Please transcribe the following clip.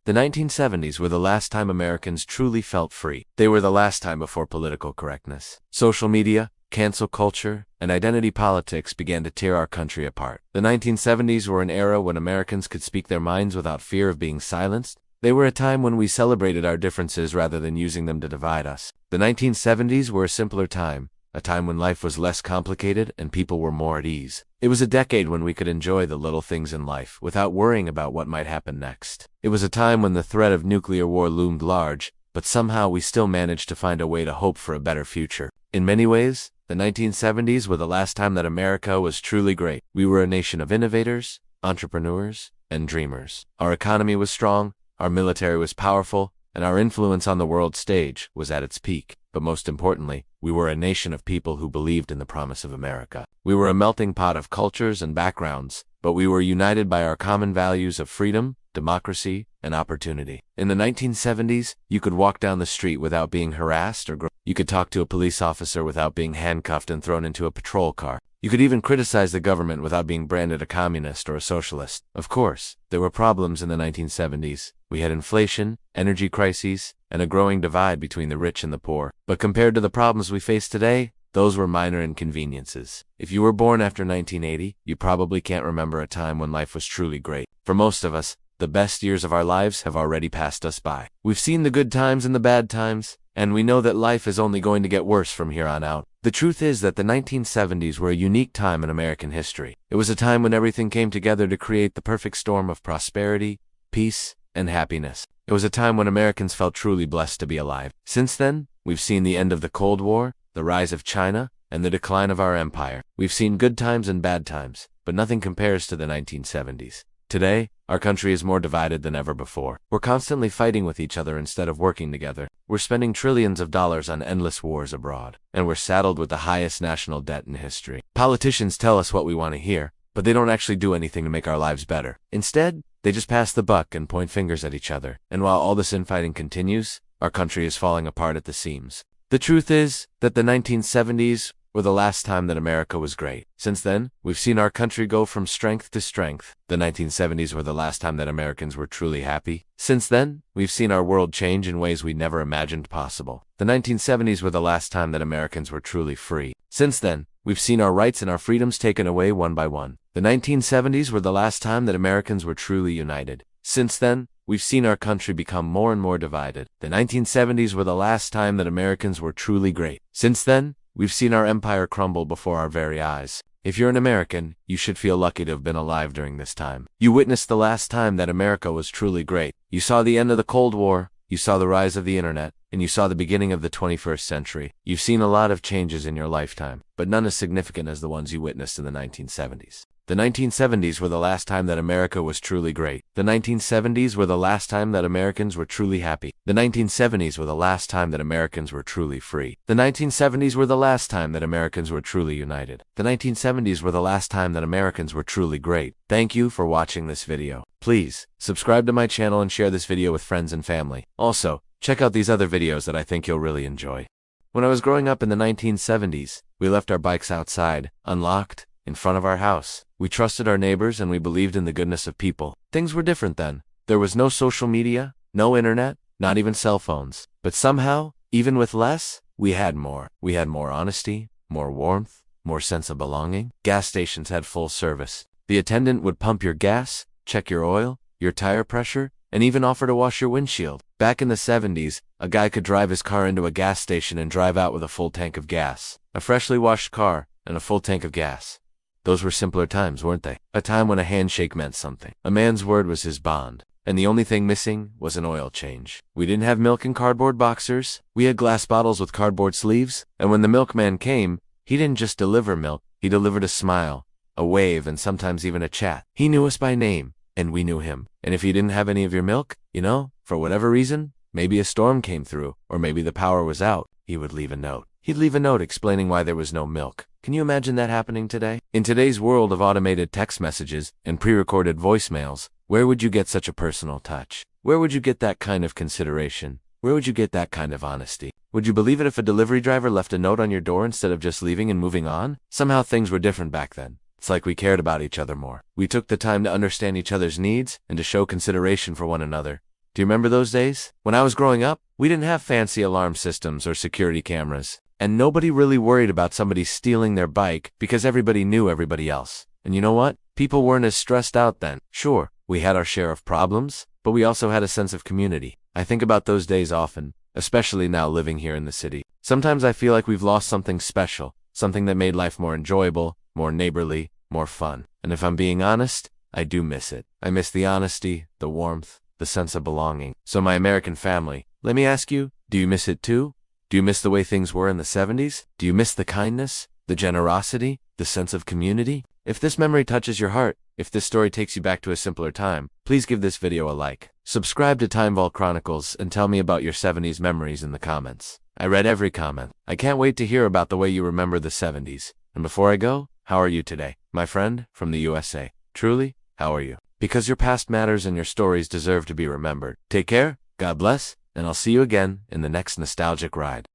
The 1970s were the last time Americans truly felt free. They were the last time before political correctness, social media, cancel culture, and identity politics began to tear our country apart. The 1970s were an era when Americans could speak their minds without fear of being silenced. They were a time when we celebrated our differences rather than using them to divide us. The 1970s were a simpler time, a time when life was less complicated and people were more at ease. It was a decade when we could enjoy the little things in life without worrying about what might happen next. It was a time when the threat of nuclear war loomed large, but somehow we still managed to find a way to hope for a better future. In many ways, the 1970s were the last time that America was truly great. We were a nation of innovators, entrepreneurs, and dreamers. Our economy was strong, our military was powerful, and our influence on the world stage was at its peak. But most importantly, we were a nation of people who believed in the promise of America. We were a melting pot of cultures and backgrounds, but we were united by our common values of freedom, democracy, and opportunity. In the 1970s, you could walk down the street without being harassed or you could talk to a police officer without being handcuffed and thrown into a patrol car. You could even criticize the government without being branded a communist or a socialist. Of course, there were problems in the 1970s. We had inflation, energy crises, and a growing divide between the rich and the poor. But compared to the problems we face today, those were minor inconveniences. If you were born after 1980, you probably can't remember a time when life was truly great. For most of us, the best years of our lives have already passed us by. We've seen the good times and the bad times, and we know that life is only going to get worse from here on out. The truth is that the 1970s were a unique time in American history. It was a time when everything came together to create the perfect storm of prosperity, peace, and happiness. It was a time when Americans felt truly blessed to be alive. Since then, we've seen the end of the Cold War, the rise of China, and the decline of our empire. We've seen good times and bad times, but nothing compares to the 1970s. Today, our country is more divided than ever before. We're constantly fighting with each other instead of working together. We're spending trillions of dollars on endless wars abroad, and we're saddled with the highest national debt in history. Politicians tell us what we want to hear, but they don't actually do anything to make our lives better. Instead, they just pass the buck and point fingers at each other. And while all this infighting continues, our country is falling apart at the seams. The truth is that the 1970s were the last time that America was great. Since then, we've seen our country go from strength to strength. The 1970s were the last time that Americans were truly happy. Since then, we've seen our world change in ways we never imagined possible. The 1970s were the last time that Americans were truly free. Since then, we've seen our rights and our freedoms taken away one by one. The 1970s were the last time that Americans were truly united. Since then, we've seen our country become more and more divided. The 1970s were the last time that Americans were truly great. Since then, we've seen our empire crumble before our very eyes. If you're an American, you should feel lucky to have been alive during this time. You witnessed the last time that America was truly great. You saw the end of the Cold War, you saw the rise of the internet, and you saw the beginning of the 21st century. You've seen a lot of changes in your lifetime, but none as significant as the ones you witnessed in the 1970s. The 1970s were the last time that America was truly great. The 1970s were the last time that Americans were truly happy. The 1970s were the last time that Americans were truly free. The 1970s were the last time that Americans were truly united. The 1970s were the last time that Americans were truly great. Thank you for watching this video. Please, subscribe to my channel and share this video with friends and family. Also, check out these other videos that I think you'll really enjoy. When I was growing up in the 1970s, we left our bikes outside, unlocked, in front of our house. We trusted our neighbors and we believed in the goodness of people. Things were different then. There was no social media, no internet, not even cell phones. But somehow, even with less, we had more. We had more honesty, more warmth, more sense of belonging. Gas stations had full service. The attendant would pump your gas, check your oil, your tire pressure, and even offer to wash your windshield. Back in the 70s, a guy could drive his car into a gas station and drive out with a full tank of gas. A freshly washed car and a full tank of gas. Those were simpler times, weren't they? A time when a handshake meant something. A man's word was his bond. And the only thing missing was an oil change. We didn't have milk in cardboard boxers. We had glass bottles with cardboard sleeves. And when the milkman came, he didn't just deliver milk. He delivered a smile, a wave, and sometimes even a chat. He knew us by name, and we knew him. And if he didn't have any of your milk, for whatever reason, maybe a storm came through, or maybe the power was out, he would leave a note. He'd leave a note explaining why there was no milk. Can you imagine that happening today? In today's world of automated text messages and pre-recorded voicemails, where would you get such a personal touch? Where would you get that kind of consideration? Where would you get that kind of honesty? Would you believe it if a delivery driver left a note on your door instead of just leaving and moving on? Somehow things were different back then. It's like we cared about each other more. We took the time to understand each other's needs and to show consideration for one another. Do you remember those days? When I was growing up, we didn't have fancy alarm systems or security cameras, and nobody really worried about somebody stealing their bike because everybody knew everybody else. And you know what? People weren't as stressed out then. Sure, we had our share of problems, but we also had a sense of community. I think about those days often, especially now living here in the city. Sometimes I feel like we've lost something special, something that made life more enjoyable, more neighborly, more fun. And if I'm being honest, I do miss it. I miss the honesty, the warmth, the sense of belonging. So my American family, let me ask you, do you miss it too? Do you miss the way things were in the 70s? Do you miss the kindness, the generosity, the sense of community? If this memory touches your heart, if this story takes you back to a simpler time, please give this video a like. Subscribe to Time Vault Chronicles and tell me about your 70s memories in the comments. I read every comment. I can't wait to hear about the way you remember the 70s. And before I go, how are you today? My friend from the USA. Truly, how are you? Because your past matters and your stories deserve to be remembered. Take care, God bless, and I'll see you again in the next nostalgic ride.